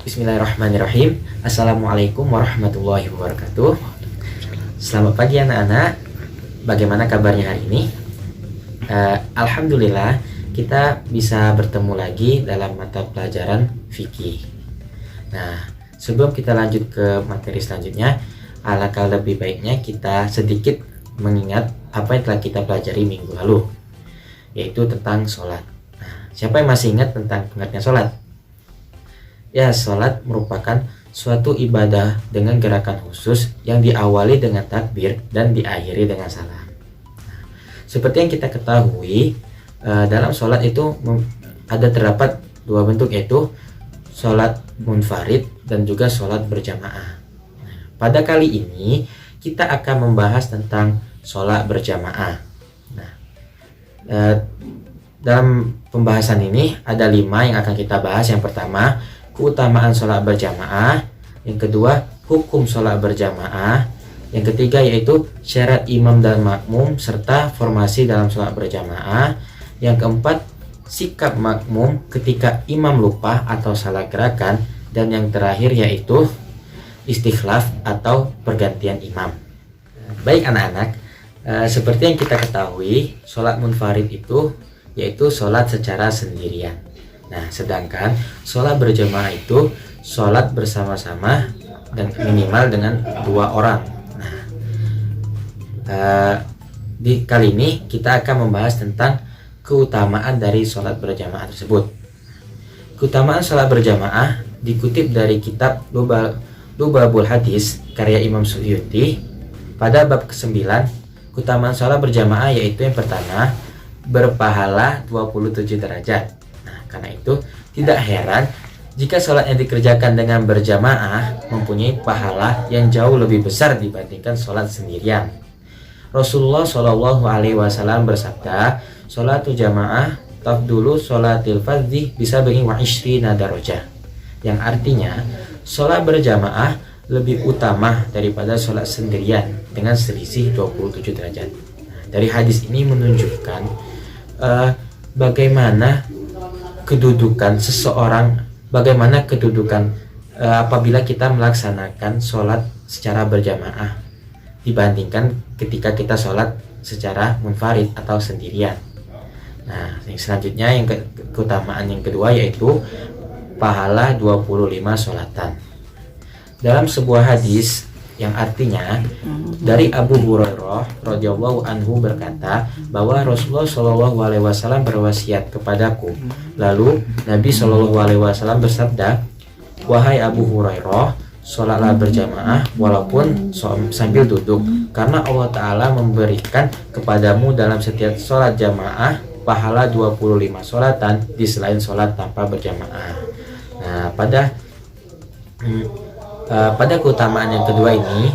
Bismillahirrahmanirrahim. Assalamualaikum warahmatullahi wabarakatuh. Selamat pagi anak-anak. Bagaimana kabarnya hari ini? Alhamdulillah kita bisa bertemu lagi dalam mata pelajaran fikih. Nah, sebelum kita lanjut ke materi selanjutnya, alangkah lebih baiknya kita sedikit mengingat apa yang telah kita pelajari minggu lalu, yaitu tentang sholat. Nah, siapa yang masih ingat tentang pengertian sholat? Ya, sholat merupakan suatu ibadah dengan gerakan khusus yang diawali dengan takbir dan diakhiri dengan salam. Seperti yang kita ketahui, dalam sholat itu terdapat dua bentuk, yaitu sholat munfarid dan juga sholat berjamaah. Pada kali ini kita akan membahas tentang sholat berjamaah. Dalam pembahasan ini ada 5 yang akan kita bahas. Yang pertama, keutamaan sholat berjamaah. Yang kedua, hukum sholat berjamaah. Yang ketiga yaitu syarat imam dan makmum serta formasi dalam sholat berjamaah. Yang keempat, sikap makmum ketika imam lupa atau salah gerakan. Dan yang terakhir yaitu istikhlaf atau pergantian imam. Baik anak-anak, seperti yang kita ketahui, sholat munfarid itu yaitu sholat secara sendirian. Nah, sedangkan sholat berjamaah itu sholat bersama-sama dan minimal dengan 2 orang. Nah, di kali ini kita akan membahas tentang keutamaan dari sholat berjamaah tersebut. Keutamaan sholat berjamaah dikutip dari kitab Lubabul Hadis karya Imam Suyuti pada bab ke-9. Keutamaan sholat berjamaah yaitu yang pertama, berpahala 27 derajat. Karena itu tidak heran jika sholat yang dikerjakan dengan berjamaah mempunyai pahala yang jauh lebih besar dibandingkan sholat sendirian. Rasulullah Shallallahu Alaihi Wasallam bersabda, "Sholatul jamaah tafdulu sholatil fardhi bisa bagi wa ishrina darajah." Yang artinya sholat berjamaah lebih utama daripada sholat sendirian dengan selisih 27 derajat. Dari hadis ini menunjukkan bagaimana kedudukan seseorang, apabila kita melaksanakan sholat secara berjamaah dibandingkan ketika kita sholat secara munfarid atau sendirian. Nah, yang selanjutnya keutamaan yang kedua yaitu pahala 25 sholatan. Dalam sebuah hadis yang artinya dari Abu Hurairah radhiyallahu anhu berkata bahwa Rasulullah Shallallahu Alaihi Wasallam berwasiat kepadaku. Lalu Nabi Shallallahu Alaihi Wasallam bersabda, "Wahai Abu Hurairah, sholatlah berjamaah walaupun sambil duduk, karena Allah Ta'ala memberikan kepadamu dalam setiap sholat jamaah pahala 25 sholatan di selain sholat tanpa berjamaah." Nah, pada keutamaan yang kedua ini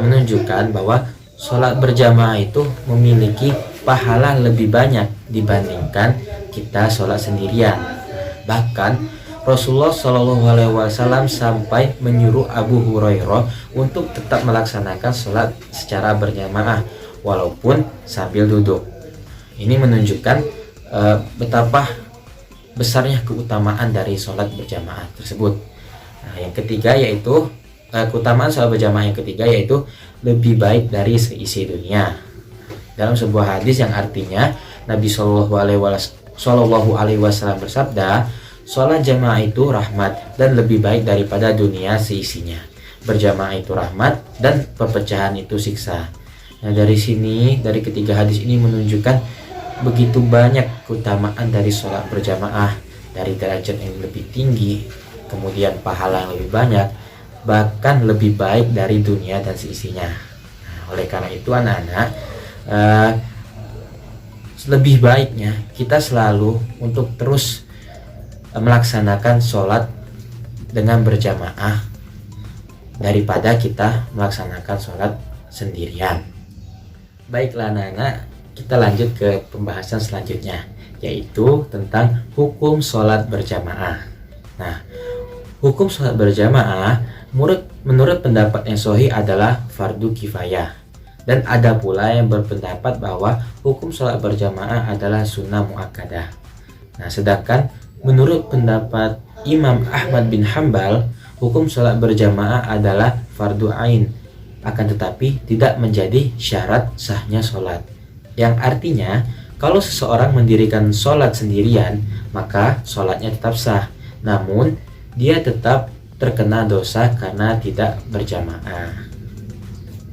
menunjukkan bahwa sholat berjamaah itu memiliki pahala lebih banyak dibandingkan kita sholat sendirian. Bahkan Rasulullah Shallallahu Alaihi Wasallam sampai menyuruh Abu Hurairah untuk tetap melaksanakan sholat secara berjamaah walaupun sambil duduk. Ini menunjukkan betapa besarnya keutamaan dari sholat berjamaah tersebut. Nah, yang ketiga yaitu keutamaan sholat berjamaah yang ketiga yaitu lebih baik dari seisi dunia. Dalam sebuah hadis yang artinya Nabi Shallallahu Alaihi Wasallam bersabda, sholat jamaah itu rahmat dan lebih baik daripada dunia seisinya. Berjamaah itu rahmat dan perpecahan itu siksa. Nah, dari ketiga hadis ini menunjukkan begitu banyak keutamaan dari sholat berjamaah, dari derajat yang lebih tinggi, kemudian pahala yang lebih banyak, bahkan lebih baik dari dunia dan seisinya. Nah, oleh karena itu anak-anak, lebih baiknya kita selalu untuk terus melaksanakan sholat dengan berjamaah daripada kita melaksanakan sholat sendirian. Baiklah anak-anak, kita lanjut ke pembahasan selanjutnya, yaitu tentang hukum sholat berjamaah. Nah, hukum sholat berjamaah menurut pendapat yang sahih adalah fardu kifayah, dan ada pula yang berpendapat bahwa hukum sholat berjamaah adalah sunnah muakkadah. Nah, sedangkan menurut pendapat Imam Ahmad bin Hambal, hukum sholat berjamaah adalah fardu ain, akan tetapi tidak menjadi syarat sahnya sholat. Yang artinya, kalau seseorang mendirikan sholat sendirian, maka sholatnya tetap sah. Namun, dia tetap terkena dosa karena tidak berjamaah.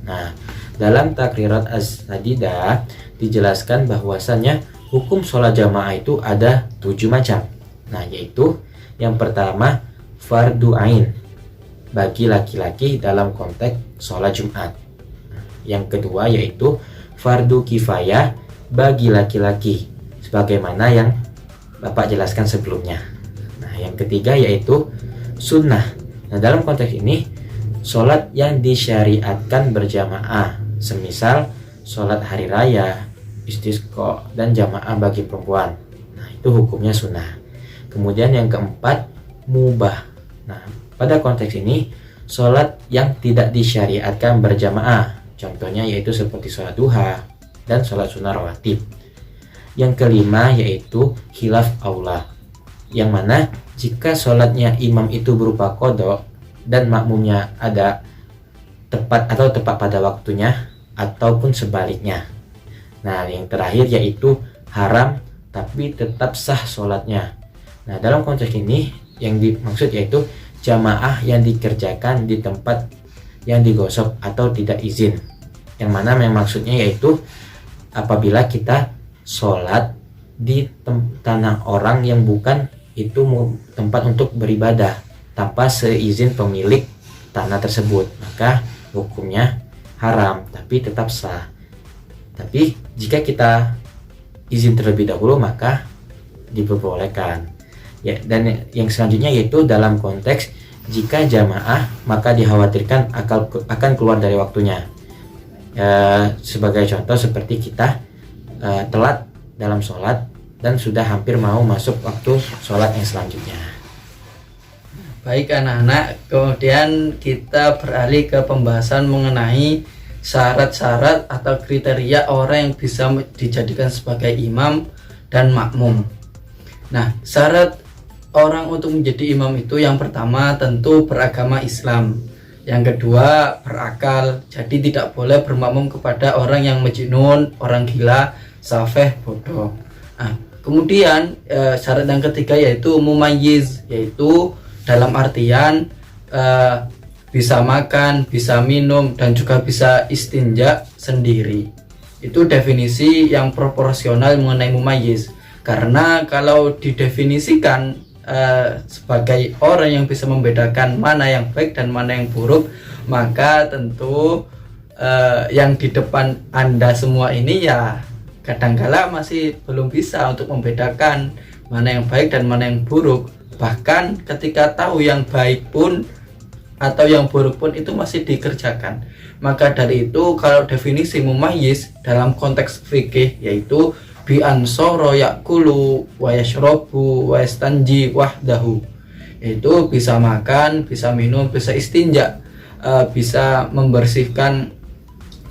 Nah, dalam Takrirat Az-Sadidah dijelaskan bahwasannya hukum sholat jamaah itu ada 7 macam. Nah, yaitu yang pertama fardu ain bagi laki-laki dalam konteks sholat Jumat. Yang kedua yaitu fardu kifayah bagi laki-laki, sebagaimana yang Bapak jelaskan sebelumnya. Nah, yang ketiga yaitu sunnah. Nah, dalam konteks ini sholat yang disyariatkan berjamaah, semisal sholat hari raya, istisqa, dan jamaah bagi perempuan. Nah, itu hukumnya sunnah. Kemudian yang keempat mubah. Nah, pada konteks ini sholat yang tidak disyariatkan berjamaah, contohnya yaitu seperti sholat duha dan sholat sunnah rawatib. Yang kelima yaitu khilaf aula, yang mana jika sholatnya imam itu berupa qadha dan makmumnya ada tepat pada waktunya ataupun sebaliknya. Nah, yang terakhir yaitu haram tapi tetap sah sholatnya. Nah, dalam konteks ini yang dimaksud yaitu jamaah yang dikerjakan di tempat yang digosok atau tidak izin, yang mana memang maksudnya yaitu apabila kita sholat di tanah orang yang bukan itu tempat untuk beribadah tanpa seizin pemilik tanah tersebut, maka hukumnya haram tapi tetap sah. Tapi jika kita izin terlebih dahulu maka diperbolehkan. Ya, dan yang selanjutnya yaitu dalam konteks jika jamaah maka dikhawatirkan akan keluar dari waktunya. Sebagai contoh seperti kita telat dalam sholat dan sudah hampir mau masuk waktu sholat yang selanjutnya. Baik anak-anak, kemudian kita beralih ke pembahasan mengenai syarat-syarat atau kriteria orang yang bisa dijadikan sebagai imam dan makmum. Nah, syarat orang untuk menjadi imam itu yang pertama tentu beragama Islam, yang kedua berakal, jadi tidak boleh bermakmum kepada orang yang majnun, orang gila, safeh, bodoh. Nah, kemudian syarat yang ketiga yaitu mumayyiz, yaitu dalam artian bisa makan, bisa minum, dan juga bisa istinja sendiri. Itu definisi yang proporsional mengenai mumayyiz, karena kalau didefinisikan sebagai orang yang bisa membedakan mana yang baik dan mana yang buruk, maka tentu yang di depan Anda semua ini ya kadangkala masih belum bisa untuk membedakan mana yang baik dan mana yang buruk. Bahkan ketika tahu yang baik pun atau yang buruk pun itu masih dikerjakan. Maka dari itu kalau definisi mumayyiz dalam konteks fikih yaitu bi ansoro yakulu wa yashrobu wa yastanji wahdahu, yaitu bisa makan, bisa minum, bisa istinja, bisa membersihkan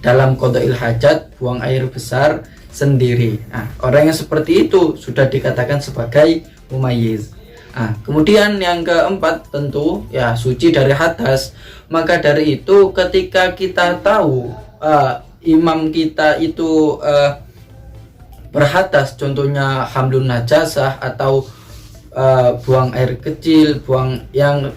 dalam qada'il hajat, buang air besar sendiri. Nah, orang yang seperti itu sudah dikatakan sebagai mumayyiz. Nah, kemudian yang keempat tentu ya suci dari hadas. Maka dari itu ketika kita tahu imam kita itu berhadas, contohnya hamlun najasah atau buang air kecil, buang yang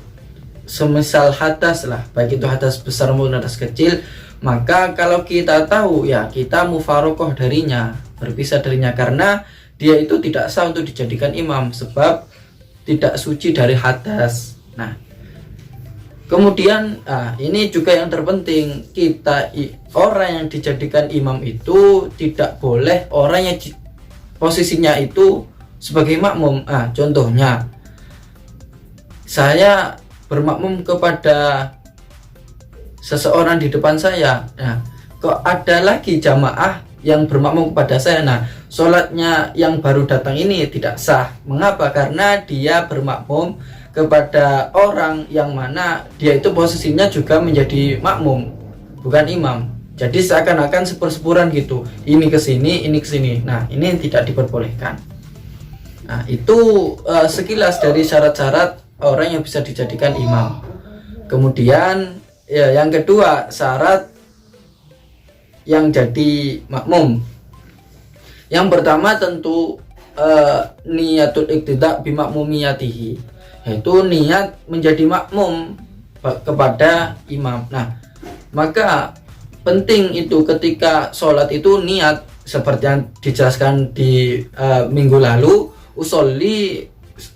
semisal hadas lah, baik itu hadas besar maupun hadas kecil, maka kalau kita tahu ya kita mufarokoh darinya, berpisah darinya, karena dia itu tidak sah untuk dijadikan imam sebab tidak suci dari hadas. Nah, kemudian ini juga yang terpenting, kita orang yang dijadikan imam itu tidak boleh orang yang posisinya itu sebagai makmum. Contohnya saya bermakmum kepada seseorang di depan saya, nah kok ada lagi jamaah yang bermakmum kepada saya, nah sholatnya yang baru datang ini tidak sah. Mengapa? Karena dia bermakmum kepada orang yang mana dia itu posisinya juga menjadi makmum, bukan imam. Jadi seakan-akan sepur-sepuran gitu, ini ke sini, ini ke sini. Nah, ini tidak diperbolehkan. Nah, itu sekilas dari syarat-syarat orang yang bisa dijadikan imam. Kemudian ya, yang kedua, syarat yang jadi makmum. Yang pertama tentu niatul iqtida bimakmumiyatihi, yaitu niat menjadi makmum kepada imam. Nah, maka penting itu ketika sholat itu niat seperti yang dijelaskan di minggu lalu, usolli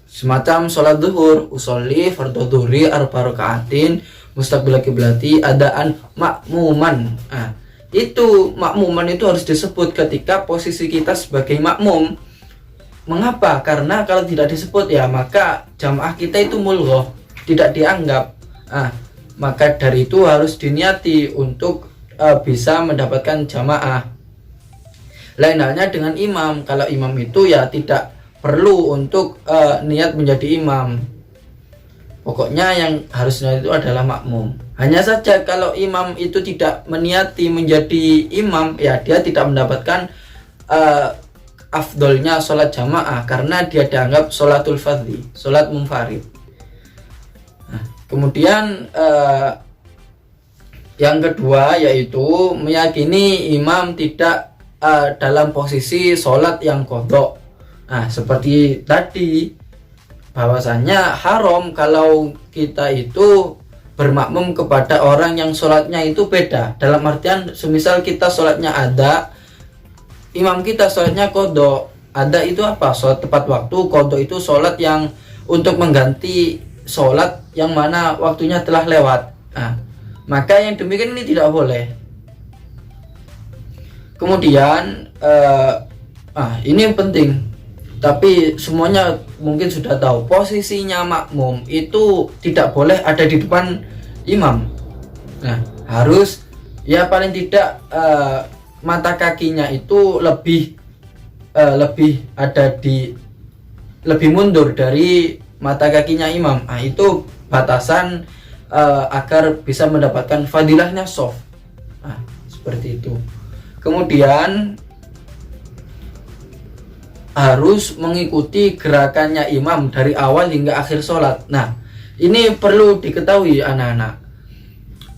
semacam sholat zuhur, usolli fardhu dhuhri arba rakaatin mustaqbil qiblati adaan makmuman. Nah, itu makmuman itu harus disebut ketika posisi kita sebagai makmum. Mengapa? Karena kalau tidak disebut ya maka jamaah kita itu mulghoh, tidak dianggap. Maka dari itu harus diniati untuk bisa mendapatkan jamaah. Lain halnya dengan imam. Kalau imam itu ya tidak perlu untuk niat menjadi imam. Pokoknya yang harusnya itu adalah makmum. Hanya saja kalau imam itu tidak meniati menjadi imam, ya dia tidak mendapatkan afdolnya sholat jamaah karena dia dianggap sholatul fardhi, sholat munfarid. Nah, kemudian yang kedua yaitu meyakini imam tidak dalam posisi sholat yang qadha. Nah, seperti tadi bahwasanya haram kalau kita itu bermakmum kepada orang yang sholatnya itu beda. Dalam artian semisal kita sholatnya ada, imam kita sholatnya qadha. Ada itu apa? Sholat tepat waktu. Qadha itu sholat yang untuk mengganti sholat yang mana waktunya telah lewat. Nah, maka yang demikian ini tidak boleh. Kemudian ini yang penting, tapi semuanya mungkin sudah tahu, posisinya makmum itu tidak boleh ada di depan imam. Nah, harus ya paling tidak mata kakinya itu lebih ada di lebih mundur dari mata kakinya imam. Nah, itu batasan agar bisa mendapatkan fadilahnya shaf. Nah, seperti itu. Kemudian harus mengikuti gerakannya imam dari awal hingga akhir sholat. Nah, ini perlu diketahui anak-anak.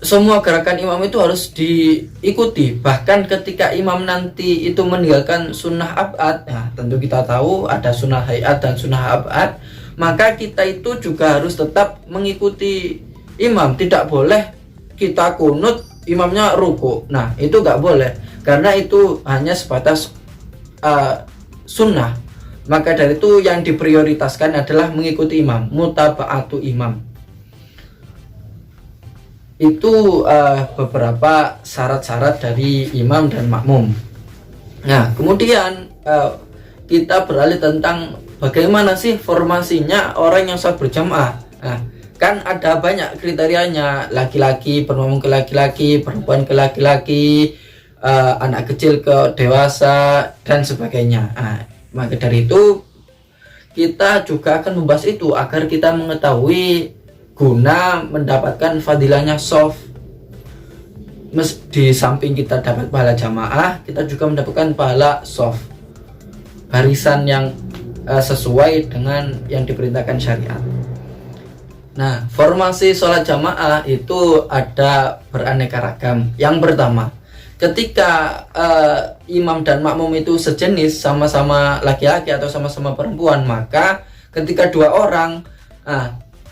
Semua gerakan imam itu harus diikuti. Bahkan ketika imam nanti itu meninggalkan sunnah abad, nah tentu kita tahu ada sunnah hayat dan sunnah abad, maka kita itu juga harus tetap mengikuti imam. Tidak boleh kita kunut imamnya ruku. Nah, itu gak boleh, karena itu hanya sebatas sunnah. Maka dari itu yang diprioritaskan adalah mengikuti imam, mutaba'atu imam. Itu beberapa syarat-syarat dari imam dan makmum. Nah, kemudian kita beralih tentang bagaimana sih formasinya orang yang sholat berjamaah. Nah, kan ada banyak kriterianya, laki-laki bermakmum ke laki-laki, perempuan ke laki-laki, anak kecil ke dewasa dan sebagainya. Nah, maka dari itu kita juga akan membahas itu agar kita mengetahui guna mendapatkan fadilahnya shaf. Di samping kita dapat pahala jamaah, kita juga mendapatkan pahala shaf, barisan yang sesuai dengan yang diperintahkan syariat. Nah, formasi sholat jamaah itu ada beraneka ragam. Yang pertama, ketika imam dan makmum itu sejenis, sama-sama laki-laki atau sama-sama perempuan, maka ketika dua orang,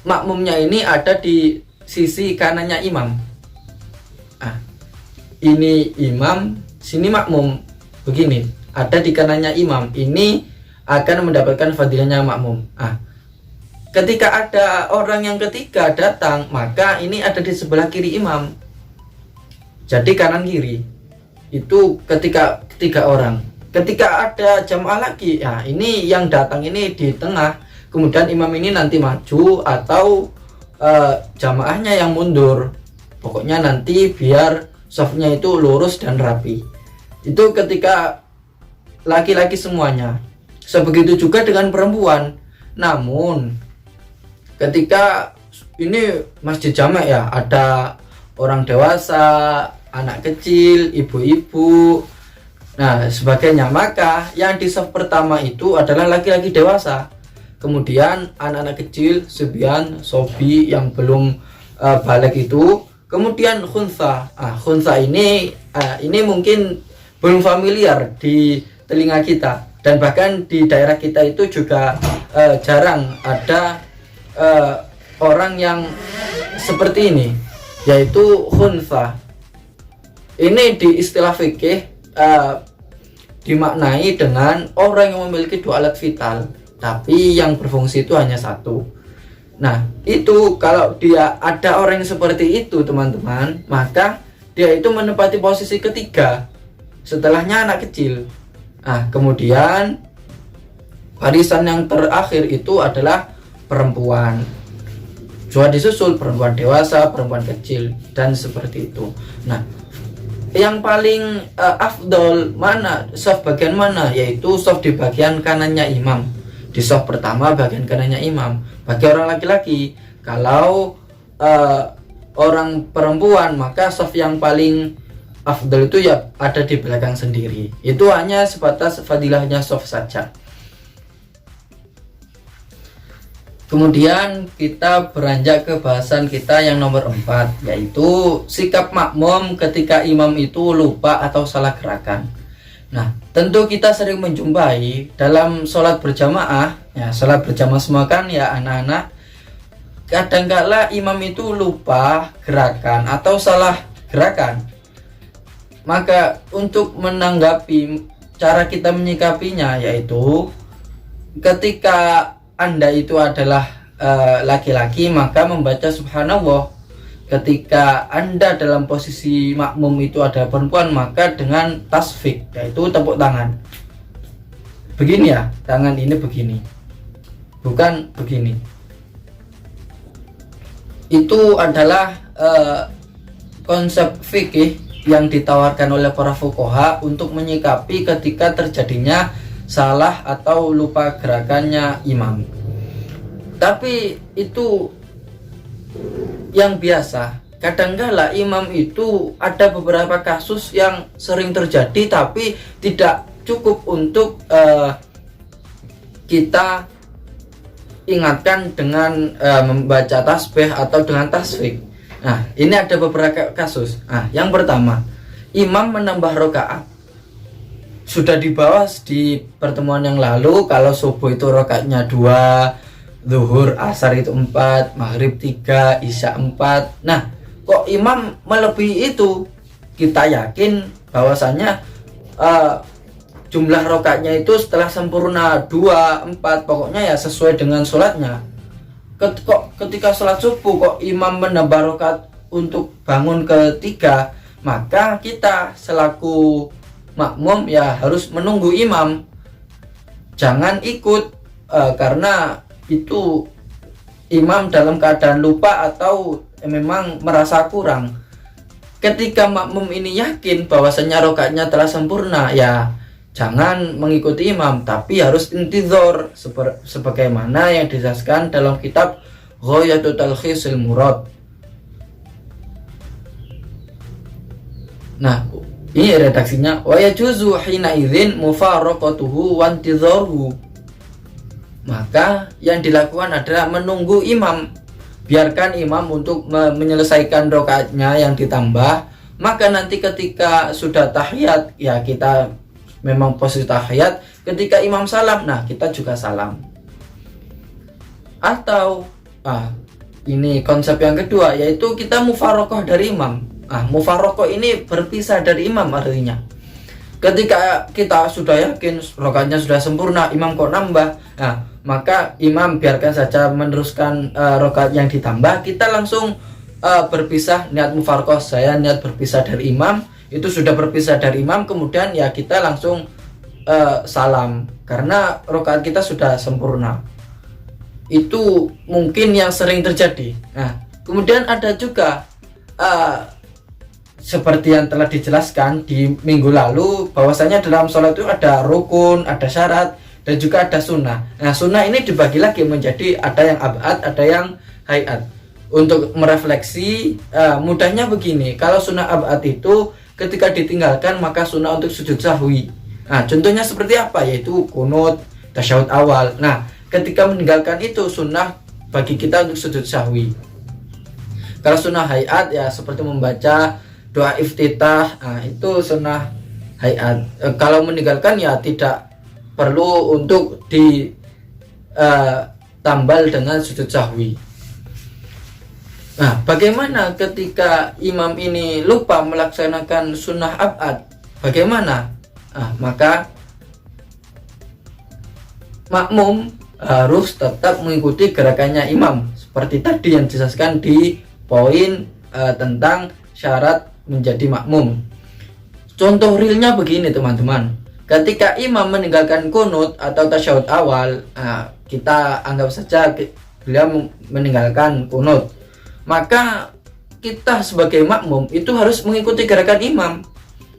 makmumnya ini ada di sisi kanannya imam. Ini imam, sini makmum, begini, ada di kanannya imam, ini akan mendapatkan fadilahnya makmum. Ketika ada orang yang ketiga datang, maka ini ada di sebelah kiri imam, jadi kanan kiri. Itu ketika tiga orang. Ketika ada jamaah lagi, ya ini yang datang ini di tengah, kemudian imam ini nanti maju atau jamaahnya yang mundur. Pokoknya nanti biar shafnya itu lurus dan rapi. Itu ketika laki-laki semuanya. Sebegitu juga dengan perempuan. Namun ketika ini masjid jamak ya, ada orang dewasa, anak kecil, ibu-ibu, nah sebagainya, maka yang di shaf pertama itu adalah laki-laki dewasa. kemudian anak-anak kecil, subyan, sobi yang belum balik itu, kemudian khunsa. Khunsa ini mungkin belum familiar di telinga kita, dan bahkan di daerah kita itu juga jarang ada orang yang seperti ini, yaitu khunsa. Ini di istilah fikih dimaknai dengan orang yang memiliki 2 alat vital tapi yang berfungsi itu hanya 1. Nah, itu kalau dia ada orang yang seperti itu, teman-teman, maka dia itu menempati posisi ketiga setelahnya anak kecil. Kemudian barisan yang terakhir itu adalah perempuan. Juga disusul perempuan dewasa, perempuan kecil, dan seperti itu. Nah, yang paling afdol mana, saf bagian mana? Yaitu saf di bagian kanannya imam. Di saf pertama bagian kanannya imam. Bagi orang laki-laki, kalau orang perempuan, maka saf yang paling afdal itu ya ada di belakang sendiri. Itu hanya sebatas fadilahnya saf saja. Kemudian kita beranjak ke bahasan kita yang nomor 4, yaitu sikap makmum ketika imam itu lupa atau salah gerakan. Nah, tentu kita sering menjumpai dalam sholat berjamaah, ya sholat berjamaah semua kan ya anak-anak, kadangkala imam itu lupa gerakan atau salah gerakan. Maka untuk menanggapi, cara kita menyikapinya yaitu ketika Anda itu adalah laki-laki, maka membaca subhanallah. Ketika Anda dalam posisi makmum itu ada perempuan, maka dengan tasfik, yaitu tepuk tangan. Begini ya, tangan ini begini, bukan begini. Itu adalah konsep fikih yang ditawarkan oleh para fuqaha untuk menyikapi ketika terjadinya salah atau lupa gerakannya imam. Tapi itu yang biasa. Kadangkala imam itu ada beberapa kasus yang sering terjadi tapi tidak cukup untuk kita ingatkan dengan membaca tasbih atau dengan tasfik. Nah, ini ada beberapa kasus. Yang pertama, imam menambah rakaat. Sudah dibahas di pertemuan yang lalu, kalau subuh itu rakaatnya 2, zuhur, asar itu 4, maghrib 3, isya 4. Nah, kok imam melebihi itu? Kita yakin bahwasanya jumlah rakaatnya itu setelah sempurna 2, 4, pokoknya ya sesuai dengan sholatnya. Kok ketika sholat subuh kok imam menambah rakaat untuk bangun ketiga, maka kita selaku makmum ya harus menunggu imam, jangan ikut karena itu imam dalam keadaan lupa atau memang merasa kurang. Ketika makmum ini yakin bahwasanya rakaatnya telah sempurna, ya jangan mengikuti imam, tapi harus intizor sebagaimana yang dijelaskan dalam kitab Ghayatul Talkhisil Murad. Nah, ini redaksinya, wa yajuzu hina idzin mufaraqatuhu wa intidharuhu. Maka yang dilakukan adalah menunggu imam. Biarkan imam untuk menyelesaikan rakaatnya yang ditambah. Maka nanti ketika sudah tahiyat, ya kita memang posisi tahiyat. Ketika imam salam, nah kita juga salam. Atau ini konsep yang kedua, yaitu kita mufaraqah dari imam. Mufaraqah ini berpisah dari imam artinya. Ketika kita sudah yakin rakaatnya sudah sempurna, imam kok nambah, maka imam biarkan saja meneruskan rakaat yang ditambah. Kita langsung berpisah, niat mufaraqah, saya niat berpisah dari imam, itu sudah berpisah dari imam, kemudian ya kita langsung salam karena rakaat kita sudah sempurna. Itu mungkin yang sering terjadi. Nah, kemudian ada juga seperti yang telah dijelaskan di minggu lalu, bahwasanya dalam sholat itu ada rukun, ada syarat, dan juga ada sunnah. Nah, sunnah ini dibagi lagi menjadi ada yang abad, ada yang hayat. Untuk merefleksi, mudahnya begini, kalau sunnah abad itu ketika ditinggalkan maka sunnah untuk sujud sahwi. Nah, contohnya seperti apa? Yaitu kunut, tasyahud awal. Nah, ketika meninggalkan itu sunnah bagi kita untuk sujud sahwi. Kalau sunnah hayat ya seperti membaca doa iftitah, nah itu sunnah hayat. Kalau meninggalkan ya tidak perlu untuk ditambal dengan sujud sahwi. Nah, bagaimana ketika imam ini lupa melaksanakan sunnah abad? Bagaimana? Nah, maka makmum harus tetap mengikuti gerakannya imam seperti tadi yang dijelaskan di poin tentang syarat menjadi makmum. Contoh realnya begini teman-teman, ketika imam meninggalkan kunut atau tasyahud awal, kita anggap saja beliau meninggalkan kunut, maka kita sebagai makmum itu harus mengikuti gerakan imam.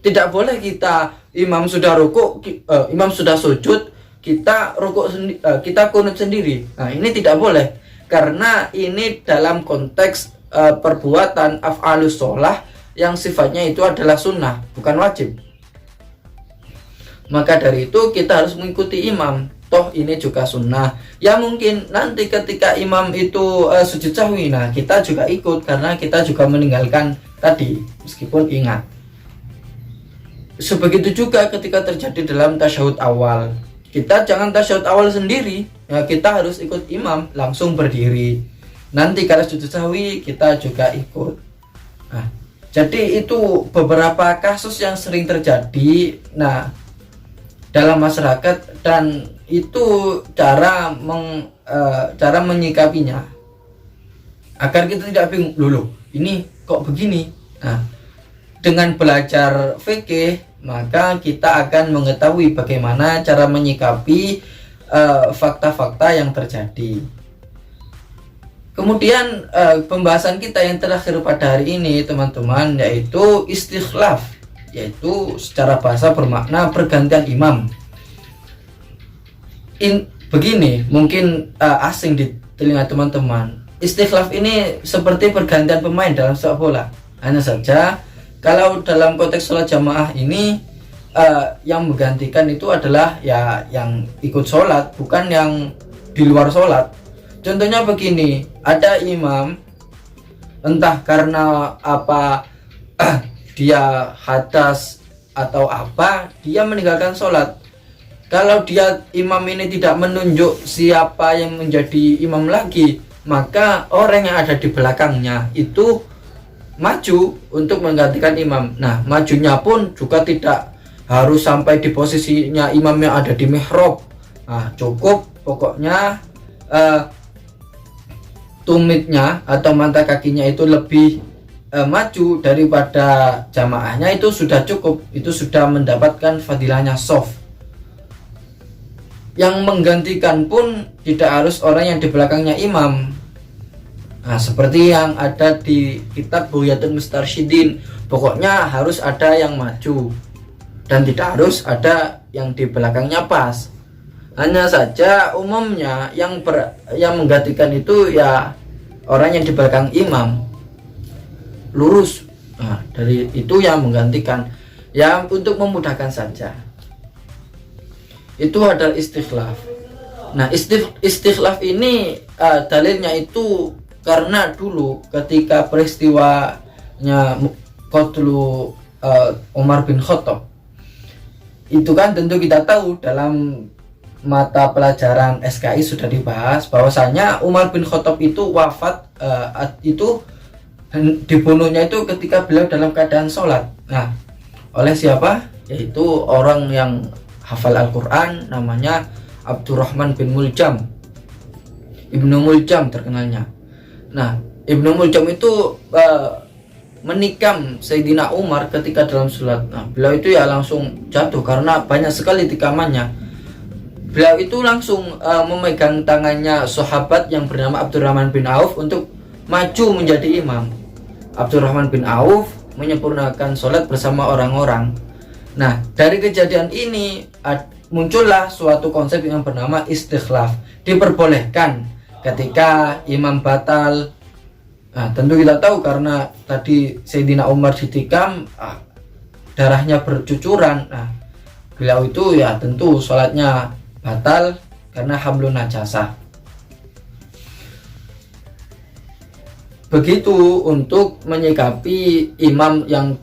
Tidak boleh kita imam sudah rukuk, imam sudah sujud, kita rukuk kita kunut sendiri. Nah, ini tidak boleh karena ini dalam konteks perbuatan af'alus sholah yang sifatnya itu adalah sunnah, bukan wajib. Maka dari itu kita harus mengikuti imam, toh ini juga sunnah. Ya mungkin nanti ketika imam itu sujud sahwi, nah kita juga ikut karena kita juga meninggalkan tadi meskipun ingat. Sebegitu juga ketika terjadi dalam tasyahud awal, kita jangan tasyahud awal sendiri, ya kita harus ikut imam langsung berdiri. Nanti kalau sujud sahwi kita juga ikut. Nah, jadi itu beberapa kasus yang sering terjadi dalam masyarakat, dan itu cara menyikapinya agar kita tidak bingung, loh ini kok begini. Nah, dengan belajar fikih maka kita akan mengetahui bagaimana cara menyikapi fakta-fakta yang terjadi. Kemudian pembahasan kita yang terakhir pada hari ini teman-teman, yaitu istikhlaf, yaitu secara bahasa bermakna pergantian imam. Begini, mungkin asing di telinga teman-teman. Istikhlaf ini seperti pergantian pemain dalam sepak bola. Hanya saja kalau dalam konteks sholat jamaah ini yang menggantikan itu adalah ya yang ikut sholat, bukan yang di luar sholat. Contohnya begini, ada imam entah karena apa dia hadas atau apa, dia meninggalkan sholat. Kalau dia imam ini tidak menunjuk siapa yang menjadi imam lagi, maka orang yang ada di belakangnya itu maju untuk menggantikan imam. Nah, majunya pun juga tidak harus sampai di posisinya imam yang ada di mihrab. Nah, cukup pokoknya tumitnya atau mata kakinya itu lebih maju daripada jamaahnya, itu sudah cukup, itu sudah mendapatkan fadilahnya soft. Yang menggantikan pun tidak harus orang yang di belakangnya imam. Nah, seperti yang ada di kitab Bughyatul Mustarsyidin, pokoknya harus ada yang maju dan tidak harus ada yang di belakangnya pas. Hanya saja umumnya yang menggantikan itu ya orang yang di belakang imam lurus. Nah, dari itu yang menggantikan ya untuk memudahkan saja. Itu adalah istikhlaf. Nah, istikhlaf ini dalilnya itu karena dulu ketika peristiwanya qatlu Umar bin Khattab, itu kan tentu kita tahu dalam mata pelajaran SKI sudah dibahas bahwasanya Umar bin Khattab itu wafat, itu dibunuhnya itu ketika beliau dalam keadaan sholat. Nah, oleh siapa? Yaitu orang yang hafal Al-Quran, namanya Abdurrahman bin Muljam, Ibnu Muljam terkenalnya. Nah, Ibnu Muljam itu menikam Sayyidina Umar ketika dalam sholat. Nah, beliau itu ya langsung jatuh karena banyak sekali tikamannya. Beliau itu langsung memegang tangannya sahabat yang bernama Abdurrahman bin Auf untuk maju menjadi imam. Abdurrahman bin Auf menyempurnakan sholat bersama orang-orang. Nah, dari kejadian ini muncullah suatu konsep yang bernama istikhlaf. Diperbolehkan ketika imam batal. Nah, tentu kita tahu karena tadi Sayyidina Umar ditikam, darahnya bercucuran. Nah, beliau itu ya tentu sholatnya batal karena hamlun najasah. Begitu untuk menyikapi imam yang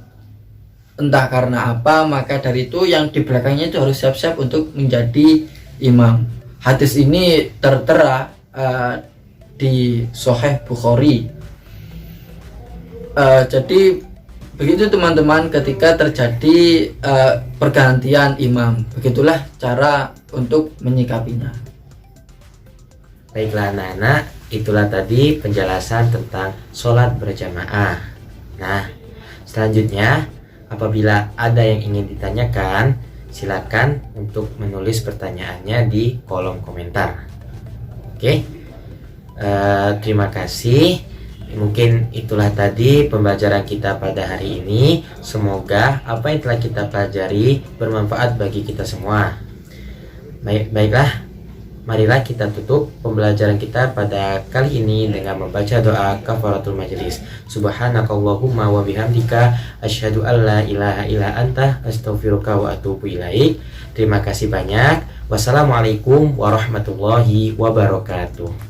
entah karena apa, maka dari itu yang di belakangnya itu harus siap-siap untuk menjadi imam. Hadis ini tertera di Sahih Bukhari. Jadi begitu teman-teman, ketika terjadi pergantian imam, begitulah cara untuk menyikapinya. Baiklah anak-anak, itulah tadi penjelasan tentang sholat berjamaah. Nah, selanjutnya apabila ada yang ingin ditanyakan, silakan untuk menulis pertanyaannya di kolom komentar. Oke, terima kasih. Mungkin itulah tadi pembelajaran kita pada hari ini. Semoga apa yang telah kita pelajari bermanfaat bagi kita semua. Baiklah, marilah kita tutup pembelajaran kita pada kali ini dengan membaca doa kafaratul majelis. Subhanakallahumma wa bihamdika asyhadu an la ilaha illa anta astaghfiruka wa atubu ilaik. Terima kasih banyak. Wassalamualaikum warahmatullahi wabarakatuh.